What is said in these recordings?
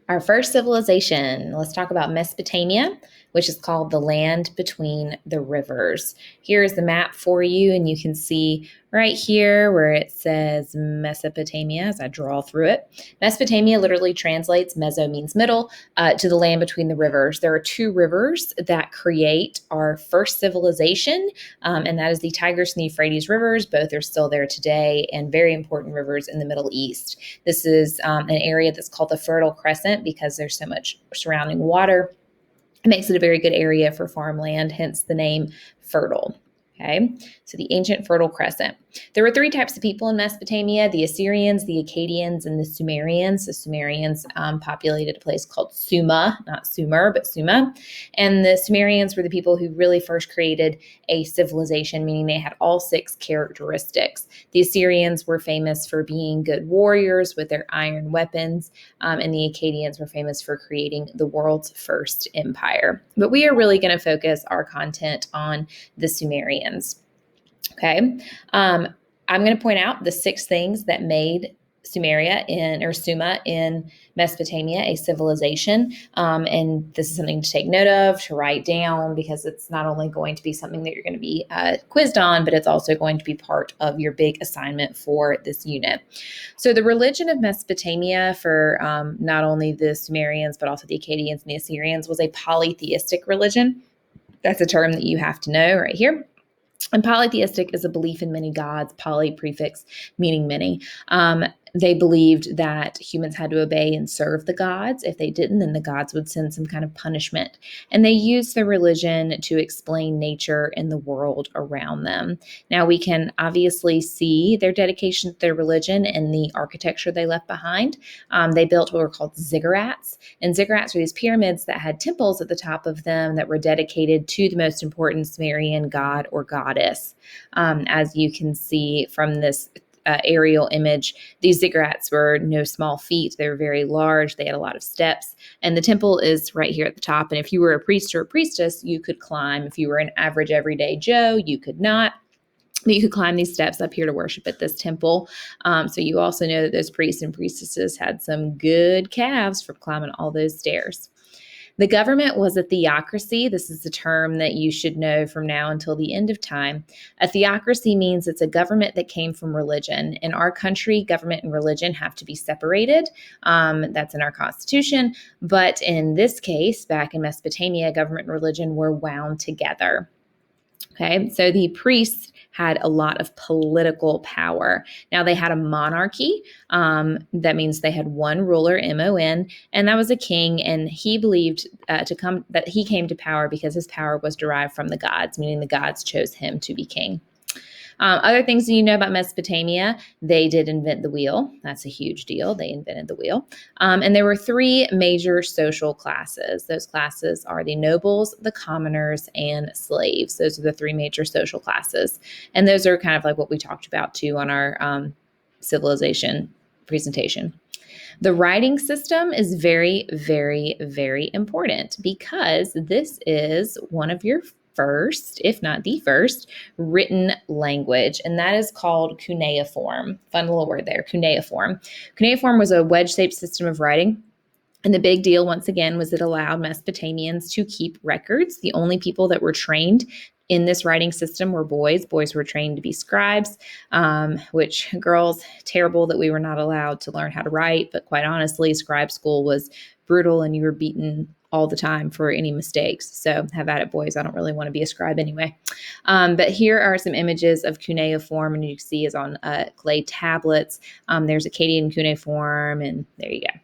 Our first civilization, let's talk about Mesopotamia, which is called the land between the rivers. Here is the map for you, and you can see right here where it says Mesopotamia as I draw through it. Mesopotamia literally translates, meso means middle, to the land between the rivers. There are two rivers that create our first civilization, and that is the Tigris and the Euphrates rivers. Both are still there today and very important rivers in the Middle East. This is an area that's called the Fertile Crescent because there's so much surrounding water. It makes it a very good area for farmland, hence the name fertile. Okay, so the ancient Fertile Crescent. There were three types of people in Mesopotamia: the Assyrians, the Akkadians, and the Sumerians. The Sumerians populated a place called Sumer, not Sumer, but Sumer. And the Sumerians were the people who really first created a civilization, meaning they had all six characteristics. The Assyrians were famous for being good warriors with their iron weapons, and the Akkadians were famous for creating the world's first empire. But we are really going to focus our content on the Sumerians. Okay. I'm going to point out the six things that made Sumer in Mesopotamia a civilization. And this is something to take note of, to write down, because it's not only going to be something that you're going to be quizzed on, but it's also going to be part of your big assignment for this unit. So the religion of Mesopotamia for not only the Sumerians, but also the Akkadians and the Assyrians was a polytheistic religion. That's a term that you have to know right here. And polytheistic is a belief in many gods, poly prefix meaning many. They believed that humans had to obey and serve the gods. If they didn't, then the gods would send some kind of punishment. And they used their religion to explain nature and the world around them. Now, we can obviously see their dedication to their religion in the architecture they left behind. They built what were called ziggurats. And ziggurats were these pyramids that had temples at the top of them that were dedicated to the most important Sumerian god or goddess. As you can see from this aerial image, these ziggurats were no small feat. They were very large. They had a lot of steps. And the temple is right here at the top. And if you were a priest or a priestess, you could climb. If you were an average everyday Joe, you could not. But you could climb these steps up here to worship at this temple. So you also know that those priests and priestesses had some good calves for climbing all those stairs. The government was a theocracy. This is a term that you should know from now until the end of time. A theocracy means it's a government that came from religion. In our country, government and religion have to be separated. That's in our Constitution. But in this case, back in Mesopotamia, government and religion were wound together. Okay, so the priests had a lot of political power. Now they had a monarchy. That means they had one ruler, M-O-N, and that was a king. And he believed that he came to power because his power was derived from the gods, meaning the gods chose him to be king. Other things that you know about Mesopotamia: they did invent the wheel. That's a huge deal. They invented the wheel. And there were three major social classes. Those classes are the nobles, the commoners, and slaves. Those are the three major social classes. And those are kind of like what we talked about too on our civilization presentation. The writing system is very, very, very important because this is one of your first, if not the first, written language, and that is called cuneiform. Fun little word there, cuneiform. Cuneiform was a wedge-shaped system of writing. And the big deal, once again, was it allowed Mesopotamians to keep records. The only people that were trained in this writing system were boys. Boys were trained to be scribes, which girls, terrible that we were not allowed to learn how to write. But quite honestly, scribe school was brutal and you were beaten all the time for any mistakes. So have at it, boys. I don't really want to be a scribe anyway. But here are some images of cuneiform, and you can see is on clay tablets. There's Akkadian cuneiform, and there you go.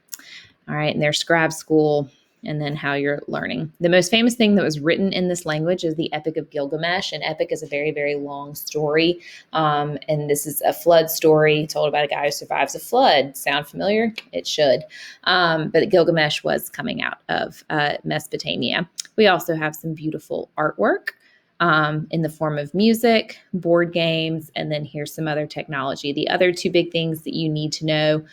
All right, and there's scribe school, and then how you're learning. The most famous thing that was written in this language is the Epic of Gilgamesh. An epic is a very, very long story. And this is a flood story told about a guy who survives a flood. Sound familiar? It should. But Gilgamesh was coming out of Mesopotamia. We also have some beautiful artwork in the form of music, board games, and then here's some other technology. The other two big things that you need to know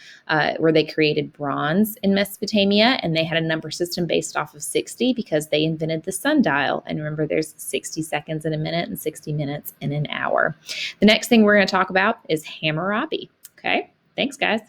were they created bronze in Mesopotamia, and they had a number system based off of 60 because they invented the sundial. And remember, there's 60 seconds in a minute and 60 minutes in an hour. The next thing we're going to talk about is Hammurabi. Okay, thanks, guys.